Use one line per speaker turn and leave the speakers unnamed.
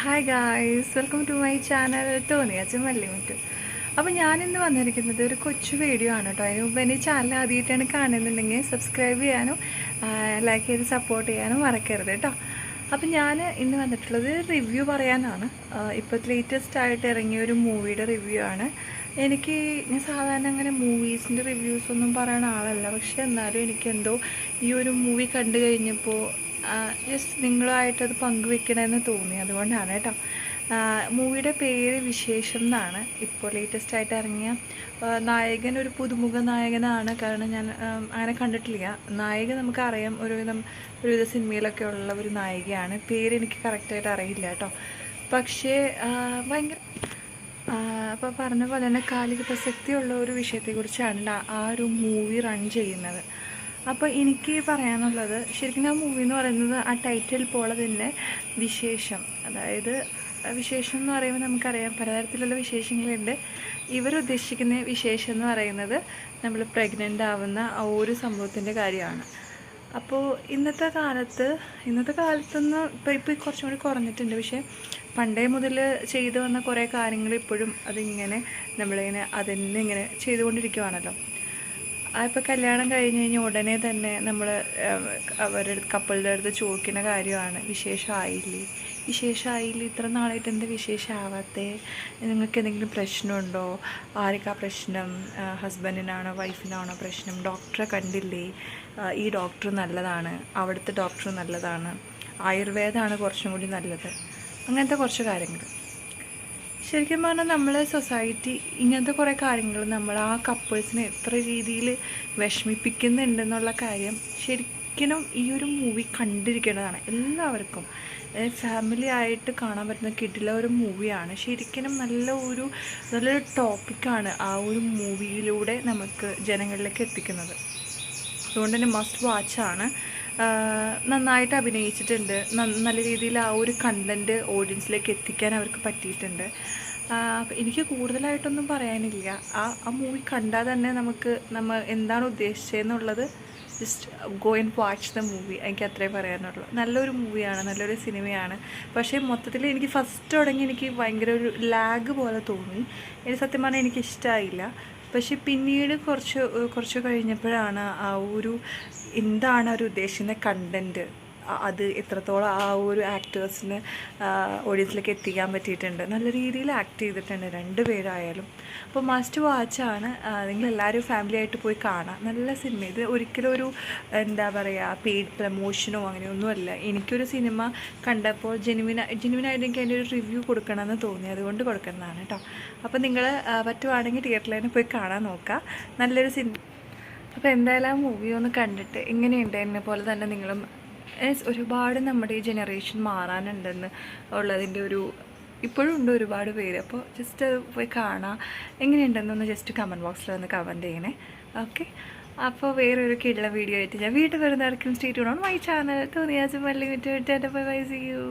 Hi guys, welcome to my channel തോന്നിയാച്ചും മല്ലിമുറ്റ്. അപ്പോൾ ഞാനിന്ന് വന്നിരിക്കുന്നത് ഒരു കൊച്ചു വീഡിയോ ആണ് കേട്ടോ. അതിന് മുമ്പ് എൻ്റെ ചാനൽ ആദ്യമായിട്ടാണ് കാണുന്നുണ്ടെങ്കിൽ സബ്സ്ക്രൈബ് ചെയ്യാനും ലൈക്ക് ചെയ്ത് സപ്പോർട്ട് ചെയ്യാനും മറക്കരുത് കേട്ടോ. അപ്പോൾ ഞാൻ ഇന്ന് വന്നിട്ടുള്ളത് റിവ്യൂ പറയാനാണ്. ഇപ്പോൾ ലേറ്റസ്റ്റ് ആയിട്ട് ഇറങ്ങിയ ഒരു മൂവിയുടെ റിവ്യൂ ആണ്. ഞാൻ സാധാരണ അങ്ങനെ മൂവീസിൻ്റെ റിവ്യൂസ് ഒന്നും പറയുന്ന ആളല്ല, പക്ഷെ എന്നാലും എനിക്കെന്തോ ഈ ഒരു മൂവി കണ്ടു കഴിഞ്ഞപ്പോൾ ജസ്റ്റ് നിങ്ങളുമായിട്ടത് പങ്കുവെക്കണമെന്ന് തോന്നി. അതുകൊണ്ടാണ് കേട്ടോ. മൂവിയുടെ പേര് വിശേഷം എന്നാണ്. ഇപ്പോൾ ലേറ്റസ്റ്റ് ആയിട്ട് ഇറങ്ങിയ നായകൻ ഒരു പുതുമുഖ നായകനാണ്. കാരണം ഞാൻ അങ്ങനെ കണ്ടിട്ടില്ല. നായിക നമുക്കറിയാം, ഒരുവിധ സിനിമയിലൊക്കെ ഉള്ള ഒരു നായികയാണ്. പേരെനിക്ക് കറക്റ്റായിട്ട് അറിയില്ല കേട്ടോ. പക്ഷേ ഭയങ്കര അപ്പോൾ പറഞ്ഞ പോലെ തന്നെ കാലിക പ്രസക്തിയുള്ള ഒരു വിഷയത്തെക്കുറിച്ചാണ് ആ ഒരു മൂവി റൺ ചെയ്യുന്നത്. അപ്പോൾ എനിക്ക് പറയാനുള്ളത്, ശരിക്കും ആ മൂവി എന്ന് പറയുന്നത് ആ ടൈറ്റിൽ പോലെ തന്നെ വിശേഷം. അതായത് വിശേഷം എന്ന് പറയുമ്പോൾ നമുക്കറിയാം പലതരത്തിലുള്ള വിശേഷങ്ങളുണ്ട്. ഇവരുദ്ദേശിക്കുന്ന വിശേഷം എന്ന് പറയുന്നത് നമ്മൾ പ്രഗ്നൻ്റ് ആവുന്ന ആ ഒരു സംഭവത്തിൻ്റെ കാര്യമാണ്. അപ്പോൾ ഇന്നത്തെ കാലത്തൊന്നും ഇപ്പോൾ കുറച്ചും കൂടി കുറഞ്ഞിട്ടുണ്ട്. പക്ഷേ പണ്ടേ മുതൽ ചെയ്തു വന്ന കുറേ കാര്യങ്ങൾ ഇപ്പോഴും അതിങ്ങനെ നമ്മളിങ്ങനെ അതിനെ ഇങ്ങനെ ചെയ്തുകൊണ്ടിരിക്കുവാണല്ലോ. ഇപ്പോൾ കല്യാണം കഴിഞ്ഞ് കഴിഞ്ഞാൽ ഉടനെ തന്നെ നമ്മൾ അവരുടെ കപ്പിളുടെ അടുത്ത് ചോദിക്കുന്ന കാര്യമാണ് വിശേഷമായില്ലേ, ഇത്ര നാളായിട്ട് എന്താ വിശേഷമാവാത്തേ, നിങ്ങൾക്ക് എന്തെങ്കിലും പ്രശ്നമുണ്ടോ, ആർക്കാ പ്രശ്നം, ഹസ്ബൻഡിനാണോ വൈഫിനാണോ പ്രശ്നം, ഡോക്ടറെ കണ്ടില്ലേ, ഈ ഡോക്ടർ നല്ലതാണ്, അവിടുത്തെ ഡോക്ടർ നല്ലതാണ്, ആയുർവേദമാണ് കുറച്ചും കൂടി നല്ലത്, അങ്ങനത്തെ കുറച്ച് കാര്യങ്ങൾ. ശരിക്കും പറഞ്ഞാൽ നമ്മളെ സൊസൈറ്റി ഇങ്ങനത്തെ കുറേ കാര്യങ്ങൾ നമ്മൾ ആ കപ്പിൾസിനെ എത്ര രീതിയിൽ വിഷമിപ്പിക്കുന്നുണ്ടെന്നുള്ള കാര്യം ശരിക്കും ഈ ഒരു മൂവി കണ്ടിരിക്കേണ്ടതാണ് എല്ലാവർക്കും. ഫാമിലി ആയിട്ട് കാണാൻ പറ്റുന്ന കിടില ഒരു മൂവിയാണ്. ശരിക്കും നല്ലൊരു ടോപ്പിക്കാണ് ആ ഒരു മൂവിയിലൂടെ നമുക്ക് ജനങ്ങളിലേക്ക് എത്തിക്കുന്നത്. അതുകൊണ്ട് തന്നെ മസ്റ്റ് വാച്ചാണ്. നന്നായിട്ട് അഭിനയിച്ചിട്ടുണ്ട്. നല്ല രീതിയിൽ ആ ഒരു കണ്ടൻറ്റ് ഓഡിയൻസിലേക്ക് എത്തിക്കാൻ അവർക്ക് പറ്റിയിട്ടുണ്ട്. എനിക്ക് കൂടുതലായിട്ടൊന്നും പറയാനില്ല. ആ മൂവി കണ്ടാൽ തന്നെ നമ്മൾ എന്താണ് ഉദ്ദേശിച്ചതെന്നുള്ളത് just go and watch the movie. എനിക്ക് അത്രേ പറയാനുള്ളൂ. നല്ലൊരു മൂവിയാണ്, നല്ലൊരു സിനിമയാണ്. പക്ഷേ മൊത്തത്തിൽ എനിക്ക് ഫസ്റ്റ് തുടങ്ങി എനിക്ക് ഭയങ്കര ഒരു ലാഗ് പോലെ തോന്നി. സത്യം പറഞ്ഞാൽ എനിക്കിഷ്ടമായില്ല. പക്ഷെ പിന്നീട് കുറച്ച് കഴിഞ്ഞപ്പോഴാണ് ആ ഒരു എന്താണ് അവർ ഉദ്ദേശിക്കുന്ന കണ്ടൻറ്റ്, അത് എത്രത്തോളം ആ ഒരു ആക്ടേഴ്സിന് ഓഡിയൻസിലേക്ക് എത്തിക്കാൻ പറ്റിയിട്ടുണ്ട്. നല്ല രീതിയിൽ ആക്ട് ചെയ്തിട്ടുണ്ട് രണ്ടുപേരായാലും. അപ്പോൾ മസ്റ്റ് വാച്ചാണ്. നിങ്ങളെല്ലാവരും ഫാമിലി ആയിട്ട് പോയി കാണാം. നല്ല സിനിമ. ഇത് ഒരിക്കലും ഒരു എന്താ പറയുക പെയ്ഡ് പ്രമോഷനോ അങ്ങനെയൊന്നുമല്ല. എനിക്കൊരു സിനിമ കണ്ടപ്പോൾ ജെനുവിനായിട്ട് എനിക്ക് അതിൻ്റെ ഒരു റിവ്യൂ കൊടുക്കണമെന്ന് തോന്നി, അതുകൊണ്ട് കൊടുക്കുന്നതാണ് കേട്ടോ. അപ്പോൾ നിങ്ങൾ പറ്റുവാണെങ്കിൽ തിയേറ്ററിൽ തന്നെ പോയി കാണാൻ നോക്കുക. നല്ലൊരു സിനിമ. അപ്പോൾ എന്തായാലും ആ മൂവി ഒന്ന് കണ്ടിട്ട് എങ്ങനെയുണ്ട്, എന്നെ പോലെ തന്നെ നിങ്ങളും ഒരുപാട് നമ്മുടെ ഈ ജനറേഷൻ മാറാനുണ്ടെന്ന് ഉള്ളതിൻ്റെ ഇപ്പോഴും ഉണ്ട് ഒരുപാട് പേര്. അപ്പോൾ ജസ്റ്റ് പോയി കാണാം. എങ്ങനെയുണ്ടെന്നൊന്ന് ജസ്റ്റ് കമൻറ്റ് ബോക്സിൽ ഒന്ന് കമൻറ്റ് ചെയ്യണേ. ഓക്കെ. അപ്പോൾ വേറൊരു കിട്ടുന്ന വീഡിയോ ആയിട്ട് ഞാൻ വീട്ടിൽ വരുന്നവർക്കും stay tune on my channel തോന്നിയാച്ചും മല്ലിമുറ്റ്. Bye bye, see U.